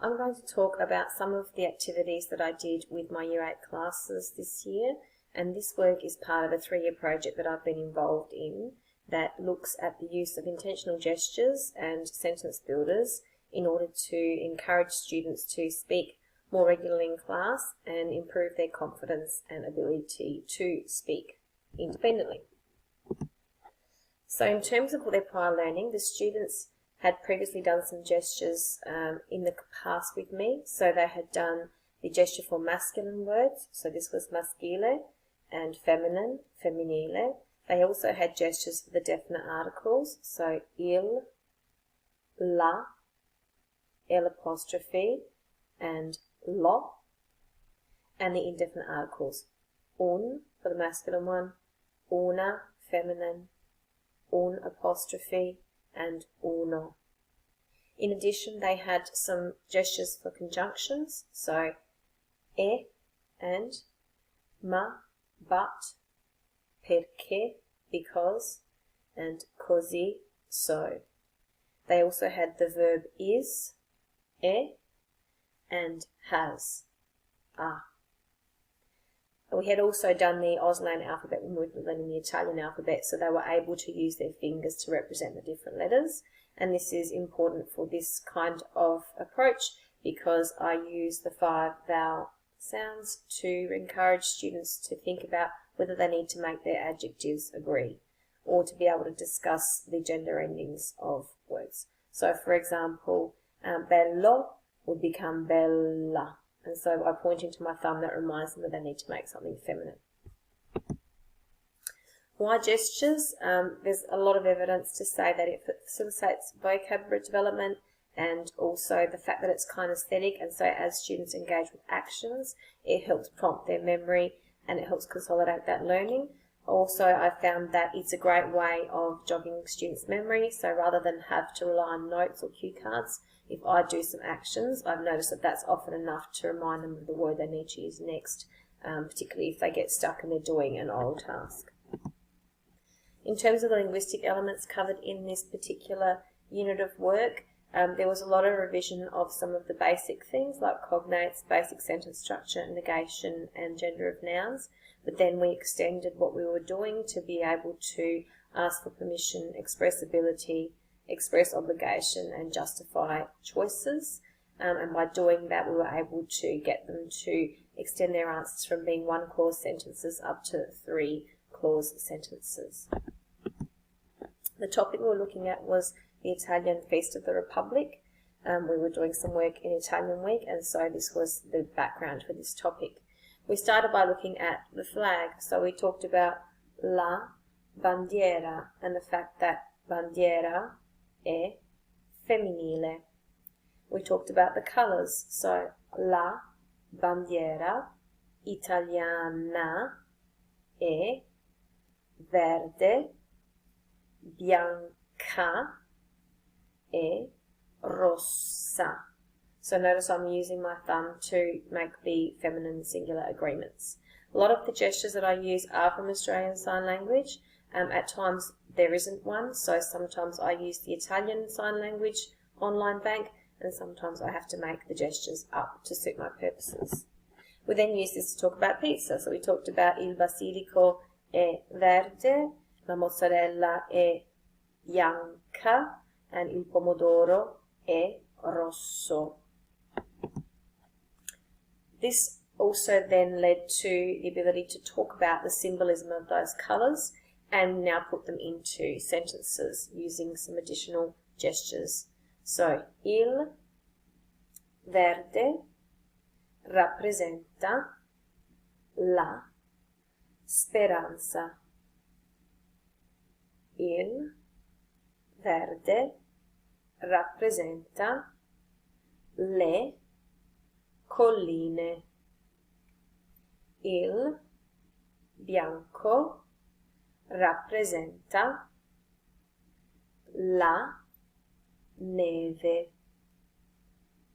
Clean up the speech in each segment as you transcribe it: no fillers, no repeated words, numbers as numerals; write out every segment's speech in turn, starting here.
I'm going to talk about some of the activities that I did with my Year 8 classes this year, and this work is part of a 3-year project that I've been involved in that looks at the use of intentional gestures and sentence builders in order to encourage students to speak more regularly in class and improve their confidence and ability to speak independently. So in terms of their prior learning, the students had previously done some gestures in the past with me. So they had done the gesture for masculine words, so this was maschile, and feminine, femminile. They also had gestures for the definite articles, so il, la, L apostrophe, and lo, and the indefinite articles, un for the masculine one, una, feminine, un apostrophe, and uno. In addition, they had some gestures for conjunctions, so e and ma, but, perché, because, and così, so. They also had the verb is, e, and has, a. We had also done the Auslan alphabet when we were learning the Italian alphabet, so they were able to use their fingers to represent the different letters. And this is important for this kind of approach because I use the 5 vowel sounds to encourage students to think about whether they need to make their adjectives agree or to be able to discuss the gender endings of words. So, for example, bello would become bella. And so by pointing to my thumb, that reminds them that they need to make something feminine. Why gestures? There's a lot of evidence to say that it facilitates vocabulary development and also the fact that it's kinesthetic, and so as students engage with actions, it helps prompt their memory and it helps consolidate that learning. Also, I found that it's a great way of jogging students' memory, so rather than have to rely on notes or cue cards, if I do some actions, I've noticed that that's often enough to remind them of the word they need to use next, particularly if they get stuck and they're doing an oral task. In terms of the linguistic elements covered in this particular unit of work, there was a lot of revision of some of the basic things like cognates, basic sentence structure, negation, and gender of nouns, but then we extended what we were doing to be able to ask for permission, express ability, express obligation, and justify choices. And by doing that, we were able to get them to extend their answers from being 1-clause sentences up to 3-clause sentences. The topic we were looking at was the Italian Feast of the Republic. We were doing some work in Italian Week, and so this was the background for this topic. We started by looking at the flag. So we talked about la bandiera and the fact that bandiera è femminile. We talked about the colours. So la bandiera italiana è verde, bianca e rossa. So notice I'm using my thumb to make the feminine singular agreements. A lot of the gestures that I use are from Australian Sign Language. At times there isn't one, so sometimes I use the Italian Sign Language online bank, and sometimes I have to make the gestures up to suit my purposes. We then use this to talk about pizza. So we talked about il basilico è verde, la mozzarella è bianca, and il pomodoro è rosso. This also then led to the ability to talk about the symbolism of those colours and now put them into sentences using some additional gestures. So, il verde rappresenta la speranza. Il verde rappresenta le colline. Il bianco rappresenta la neve.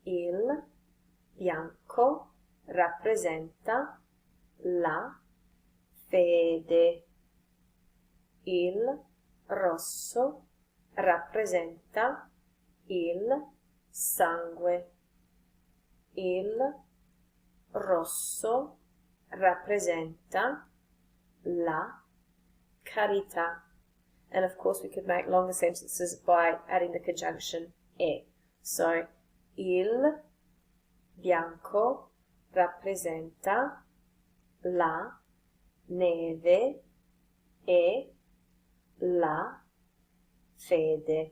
Il bianco rappresenta la fede. Il rosso rappresenta il sangue. Il rosso rappresenta la carità. And of course we could make longer sentences by adding the conjunction e. So, il bianco rappresenta la neve e la fede.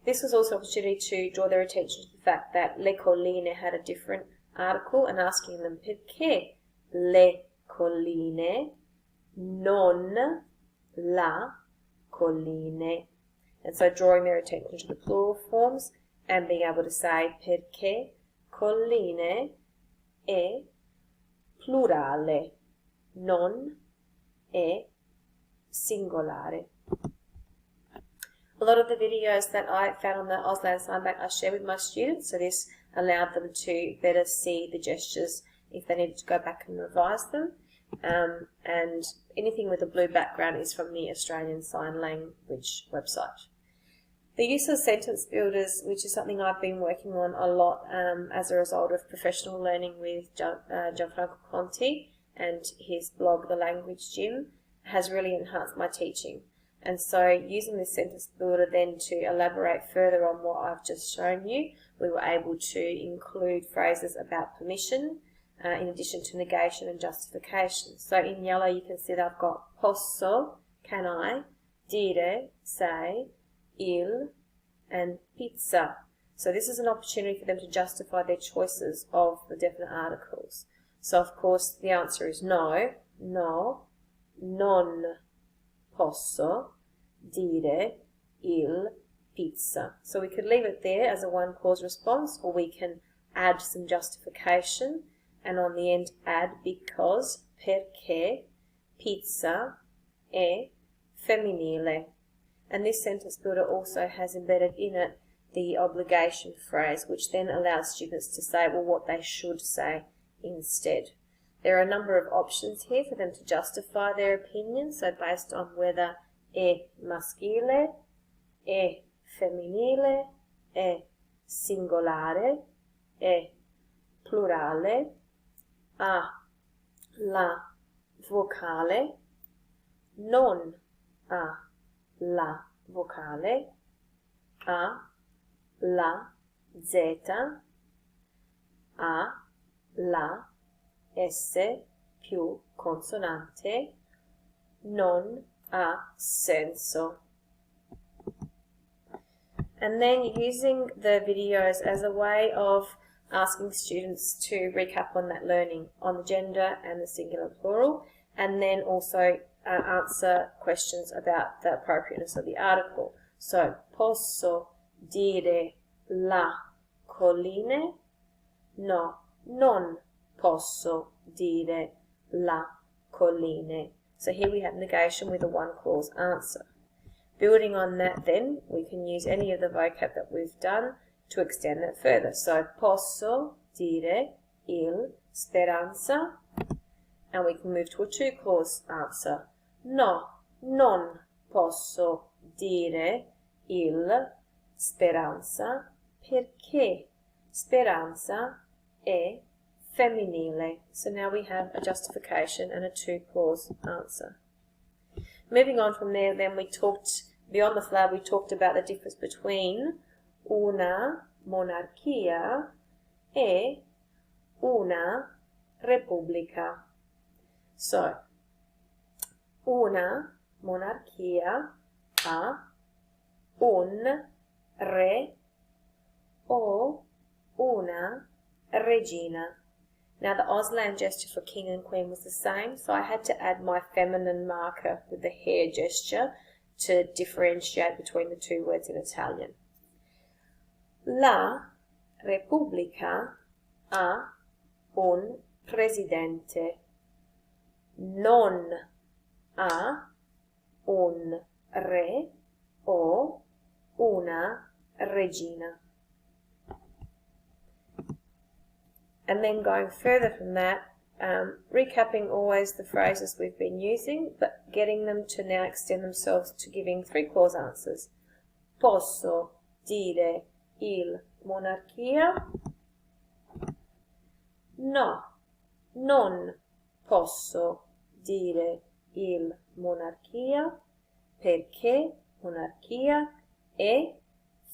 This was also an opportunity to draw their attention to the fact that le colline had a different article and asking them perché le colline non la colline. And so drawing their attention to the plural forms and being able to say perché colline è plurale, non è singolare. A lot of the videos that I found on the Auslan Sign Bank I share with my students, so this allowed them to better see the gestures if they needed to go back and revise them. And anything with a blue background is from the Australian Sign Language website. The use of sentence builders, which is something I've been working on a lot as a result of professional learning with Gianfranco Conti and his blog, The Language Gym, has really enhanced my teaching. And so using this sentence builder then to elaborate further on what I've just shown you, we were able to include phrases about permission, in addition to negation and justification. So in yellow you can see that I've got posso, can I, dire, say, il, and pizza. So this is an opportunity for them to justify their choices of the definite articles. So of course the answer is no, no, non posso dire il pizza. So we could leave it there as a one clause response, or we can add some justification and on the end add because, perché, pizza è femminile. And this sentence builder also has embedded in it the obligation phrase, which then allows students to say, well, what they should say instead. There are a number of options here for them to justify their opinion, so based on whether è maschile, è femminile, è singolare, è plurale, ha la vocale, non ha la vocale, ha la Z, ha la S più consonante, non ha senso. And then using the videos as a way of asking students to recap on that learning on the gender and the singular plural, and then also answer questions about the appropriateness of the article. So, posso dire la colline? No, non posso dire la colline. So here we have negation with a one clause answer. Building on that then, we can use any of the vocab that we've done to extend that further. So, posso dire il speranza, and we can move to a two clause answer. No, non posso dire il speranza perché speranza è femminile. So now we have a justification and a two clause answer. Moving on from there, then we talked, beyond the flag, we talked about the difference between una monarchia e una repubblica. So, una monarchia ha un re o una regina. Now the Auslan gesture for king and queen was the same, so I had to add my feminine marker with the hair gesture to differentiate between the two words in Italian. La Repubblica ha un presidente, non ha un re o una regina. And then going further from that, recapping always the phrases we've been using, but getting them to now extend themselves to giving three clause answers. Posso dire il monarchia. No, non posso dire il monarchia perché monarchia è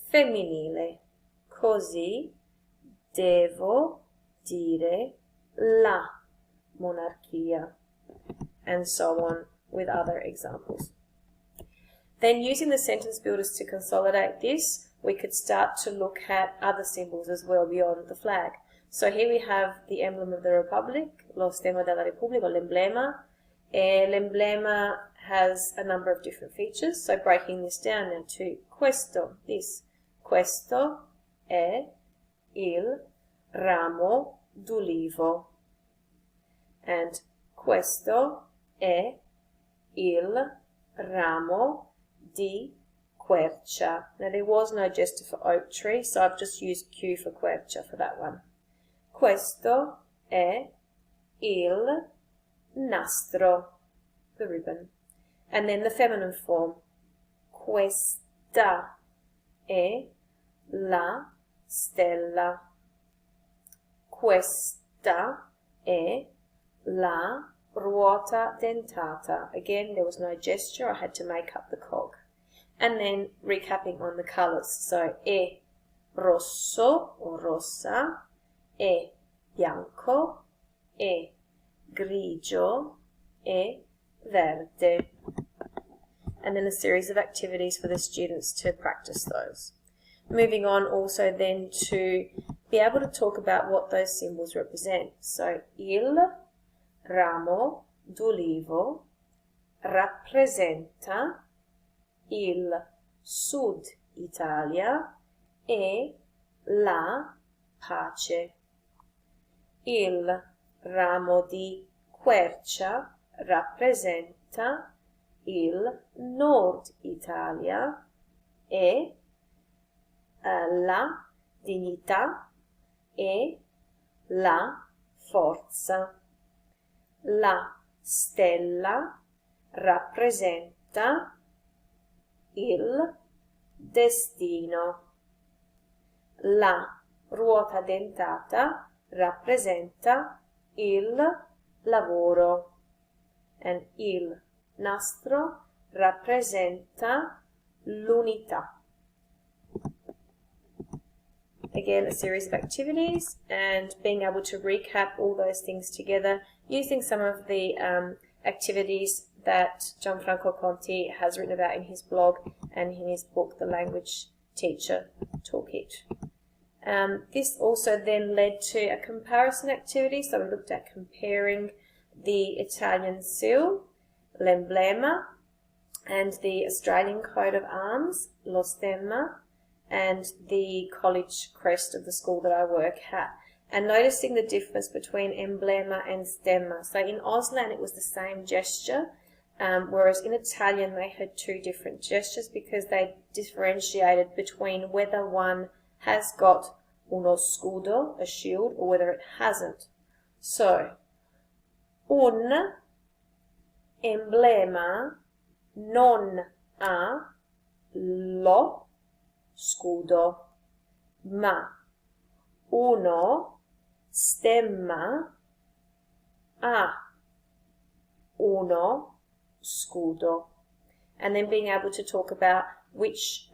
femminile. Così devo dire la monarchia. And so on with other examples. Then using the sentence builders to consolidate this, we could start to look at other symbols as well beyond the flag. So here we have the emblem of the Republic, lo stemma della Repubblica, or l'emblema. L'emblema has a number of different features, so breaking this down now to questo, this. Questo è il ramo d'ulivo. And questo è il ramo di quercia. Now there was no gesture for oak tree, so I've just used Q for quercia for that one. Questo è il nastro, the ribbon. And then the feminine form. Questa è la stella. Questa è la ruota dentata. Again, there was no gesture, I had to make up the cog. And then recapping on the colours. So, è rosso or rossa, è bianco, è grigio, è verde. And then a series of activities for the students to practice those. Moving on also then to be able to talk about what those symbols represent. So, il ramo d'ulivo rappresenta il Sud Italia e la pace. Il ramo di quercia rappresenta il Nord Italia e la dignità e la forza. La stella rappresenta il destino. La ruota dentata rappresenta il lavoro. And il nastro rappresenta l'unità. Again, a series of activities and being able to recap all those things together using some of the activities that Gianfranco Conti has written about in his blog and in his book, The Language Teacher Toolkit. This also then led to a comparison activity, so we looked at comparing the Italian seal, l'emblema, and the Australian coat of arms, lo stemma, and the college crest of the school that I work at, and noticing the difference between emblema and stemma. So in Auslan it was the same gesture, whereas in Italian they had two different gestures because they differentiated between whether one has got uno scudo, a shield, or whether it hasn't. So, un emblema non ha lo scudo, ma uno stemma ha uno scudo. And then being able to talk about which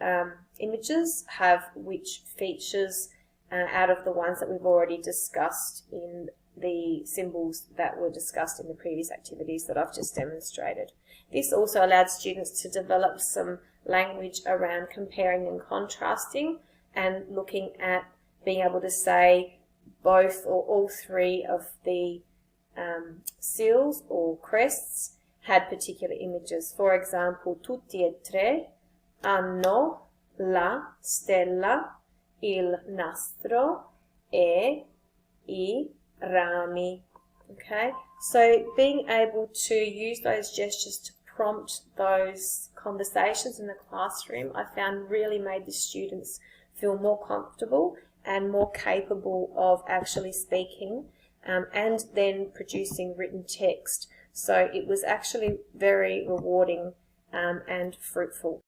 images have which features out of the ones that we've already discussed in the symbols that were discussed in the previous activities that I've just demonstrated. This also allowed students to develop some language around comparing and contrasting and looking at being able to say both or all three of the seals or crests had particular images. For example, tutti e tre hanno la stella, il nastro e I rami. Okay, so being able to use those gestures to prompt those conversations in the classroom, I found really made the students feel more comfortable and more capable of actually speaking and then producing written text. So it was actually very rewarding and fruitful.